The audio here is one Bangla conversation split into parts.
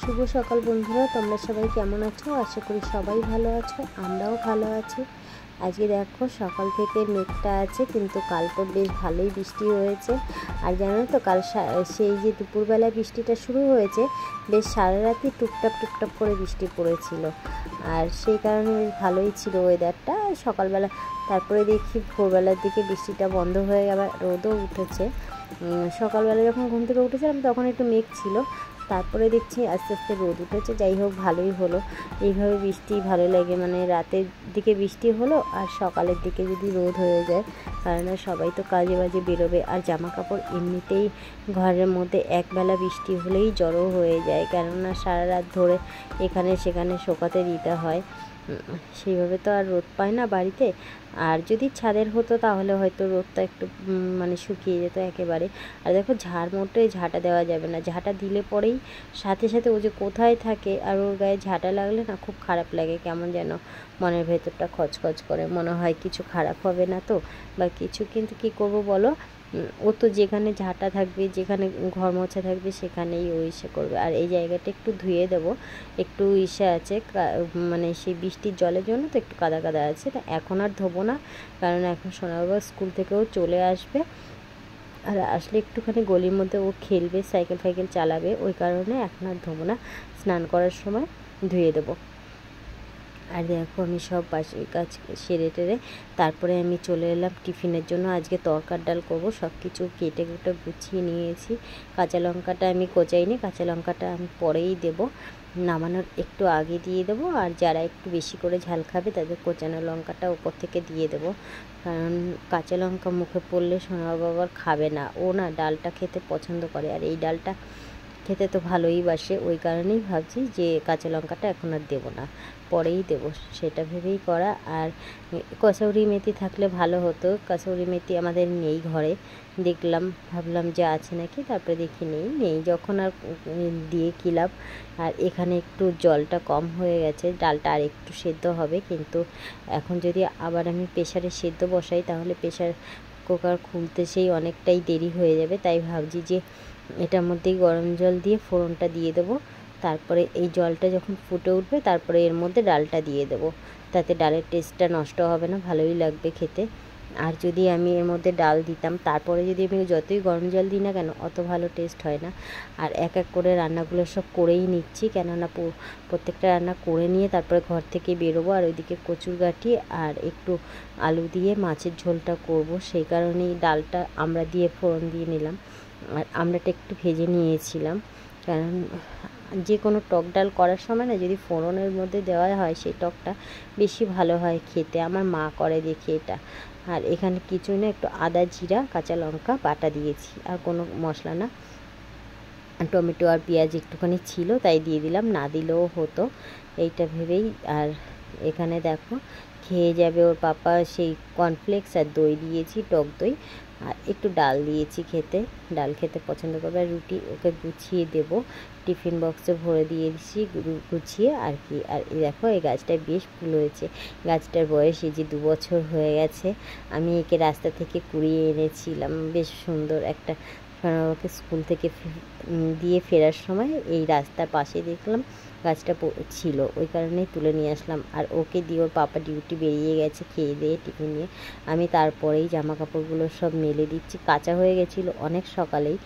শুভ সকাল বন্ধুরা, তোমরা সবাই কেমন আছো? আশা করি সবাই ভালো আছো, আমরাও ভালো আছি। আজকে দেখো সকাল থেকে মেঘটা আছে, কিন্তু কাল তো বেশ ভালোই বৃষ্টি হয়েছে। আর জানো তো কাল সেই যে দুপুরবেলা বৃষ্টিটা শুরু হয়েছে, বেশ সারা রাতি টুপটাপ টুপটাপ করে বৃষ্টি পড়েছিল। আর সেই কারণে বেশ ভালোই ছিল ওয়েদারটা। সকালবেলা তারপরে দেখি ভোরবেলার দিকে বৃষ্টিটা বন্ধ হয়ে গেল, রোদও উঠেছে। সকালবেলা যখন ঘুম থেকে উঠেছিলাম তখন একটু মেঘ ছিল, তারপরে দেখছি আস্তে আস্তে রোদ উঠেছে। যাই হোক, ভালোই হলো। এইভাবে বৃষ্টি ভালো লাগে, মানে রাতের দিকে বৃষ্টি হলো আর সকালের দিকে যদি রোদ হয়ে যায়, কারণ সবাই তো কাজে বাজে বেরোবে। আর জামা কাপড় এমনিতেই ঘরের মধ্যে একবেলা বৃষ্টি হলেই জড়ো হয়ে যায়, কেননা সারা রাত ধরে এখানে সেখানে শোকাতে দিতে হয়। সেইভাবে তো আর রোদ পায় না বাড়িতে। আর যদি ছাদের হতো তাহলে হয়তো রোদটা একটু মানে শুকিয়ে যেত একেবারে। আর দেখো ঝাড় মোটে ঝাঁটা দেওয়া যাবে না, ঝাঁটা দিলে পরেই সাথে সাথে ও যে কোথায় থাকে আর ওর গায়ে ঝাঁটা লাগলে না খুব খারাপ লাগে, কেমন যেন মনের ভেতরটা খচখচ করে, মনে হয় কিছু খারাপ হবে না তো বা কিছু। কিন্তু কি করব বলো, ও তো যেখানে ঝাঁটা থাকবে, যেখানে ঘর মোছা থাকবে সেখানেই ও ইসে করবে। আর এই জায়গাটা একটু ধুয়ে দেবো, একটু ইসে আছে, মানে সেই বৃষ্টির জলের জন্য তো একটু কাদা কাদা আছে। তা এখন আর ধোবো না, কারণ এখন সোনাবাবা স্কুল থেকেও চলে আসবে। আর আসলে একটুখানি গলির মধ্যে ও খেলবে, সাইকেল ফাইকেল চালাবে, ওই কারণে এখন আর ধোবো না, স্নান করার সময় ধুয়ে দেবো। আর দেখো আমি সব বাসি কাজ সেরে টেরে তারপরে আমি চলে এলাম টিফিনের জন্য। আজকে তরকার ডাল করব, সব কিছু কেটে কুটে গুছিয়ে নিয়েছি। কাঁচা লঙ্কাটা আমি কোচাইনি, কাঁচা লঙ্কাটা আমি পরেই দেবো, নামানোর একটু আগে দিয়ে দেবো। আর যারা একটু বেশি করে ঝাল খাবে তাদের কোচানো লঙ্কাটা উপর থেকে দিয়ে দেবো, কারণ কাঁচা লঙ্কা মুখে পড়লে সোনা বাবার খাবে না, ও না ডালটা খেতে পছন্দ করে, আর এই ডালটা খেতে তো ভালোই বাসে। ওই কারণেই ভাবছি যে কাঁচা লঙ্কাটা এখন আর দেবো না, পরেই দেবো, সেটা ভেবেই করা। আর কসৌরি মেথি থাকলে ভালো হতো, কসৌরি মেথি আমাদের নেই ঘরে, দেখলাম ভাবলাম যে আছে নাকি, তারপরে দেখি নেই যখন আর দিয়ে কী লাভ। আর এখানে একটু জলটা কম হয়ে গেছে, ডালটা আর একটু সেদ্ধ হবে, কিন্তু এখন যদি আবার আমি প্রেশারে সেদ্ধ বসাই তাহলে প্রেশার কুকার খুলতে সেই অনেকটাই দেরি হয়ে যাবে। তাই ভাবছি যে এটার মধ্যেই গরম জল দিয়ে ফোড়নটা দিয়ে দেবো, তারপরে এই জলটা যখন ফুটে উঠবে তারপরে এর মধ্যে ডালটা দিয়ে দেবো, তাতে ডালের টেস্টটা নষ্ট হবে না, ভালোই লাগবে খেতে। আর যদি আমি এর মধ্যে ডাল দিতাম তারপরে যদি আমি যতই গরম জল দিই না কেন, অত ভালো টেস্ট হয় না। আর এক এক করে রান্নাগুলো সব করেই নিচ্ছি, কেননা প্রত্যেকটা রান্না করে নিয়ে তারপরে ঘর থেকে বেরোবো। আর ওইদিকে কচুরগাঠি আর একটু আলু দিয়ে মাছের ঝোলটা করব, সেই কারণেই ডালটা আমরা দিয়ে ফোড়ন দিয়ে নিলাম। আর আমড়াটা একটু ভেজে নিয়েছিলাম, কারণ যে কোনো টক ডাল করার সময় না যদি ফোড়নের মধ্যে দেওয়া হয় সেই টকটা বেশি ভালো হয় খেতে, আমার মা করে দেখি এটা। আর এখানে কিছু না, একটু আদা জিরা কাঁচা লঙ্কা বাটা দিয়েছি, আর কোনো মশলা না, টমেটো আর পেঁয়াজ একটুখানি ছিল তাই দিয়ে দিলাম, না দিলেও হতো এইটা ভেবেই। আর এখানে দেখো খেয়ে যাবে ওর পাপা সেই কর্নফ্লেক্স আর দই দিয়েছি, টক দই, আর একটু ডাল দিয়েছি, ডাল খেতে পছন্দ করবে। আর রুটি ওকে গুছিয়ে দেবো, টিফিন বক্সে ভরে দিয়েছি গুছিয়ে আর কি। আর দেখো এই গাছটায় বেশ ফুল হয়েছে, গাছটার বয়স এই যে 2 বছর হয়ে গেছে। আমি একে রাস্তা থেকে কুড়িয়ে এনেছিলাম, বেশ সুন্দর একটা, ওকে স্কুল থেকে দিয়ে ফেরার সময় এই রাস্তার পাশে দেখলাম গাছটা ছিল, ওই কারণেই তুলে নিয়ে আসলাম। আর ওকে দিয়ে ওর পাপা ডিউটি বেরিয়ে গেছে খেয়ে দিয়ে টিফিন নিয়ে, আমি তারপরেই জামা কাপড়গুলো সব মেলে দিচ্ছি। কাঁচা হয়ে গেছিলো অনেক সকালেই,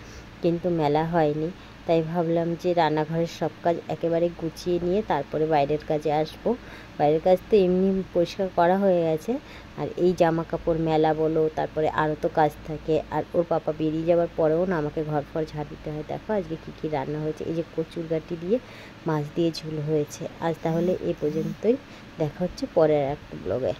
কিন্তু মেলা হয়নি, তাই ভাবলাম যে রান্নাঘরের সব কাজ একেবারে গুছিয়ে নিয়ে তারপরে বাইরের কাজে আসবো। বাইরের কাজ তো এমনি পরিষ্কার করা হয়ে গেছে, আর এই জামা কাপড় মেলা বলো, তারপরে আরও তো কাজ থাকে। আর ওর পাপা বেরিয়ে যাওয়ার পরেও না আমাকে ঘর ফর ঝাড় দিতে হয়। দেখো আজকে কী রান্না হয়েছে, এই যে কচুরগাঠি দিয়ে মাছ দিয়ে ঝোল হয়েছে। আজ তাহলে এ পর্যন্তই, দেখা হচ্ছে পরের একটা ব্লগে।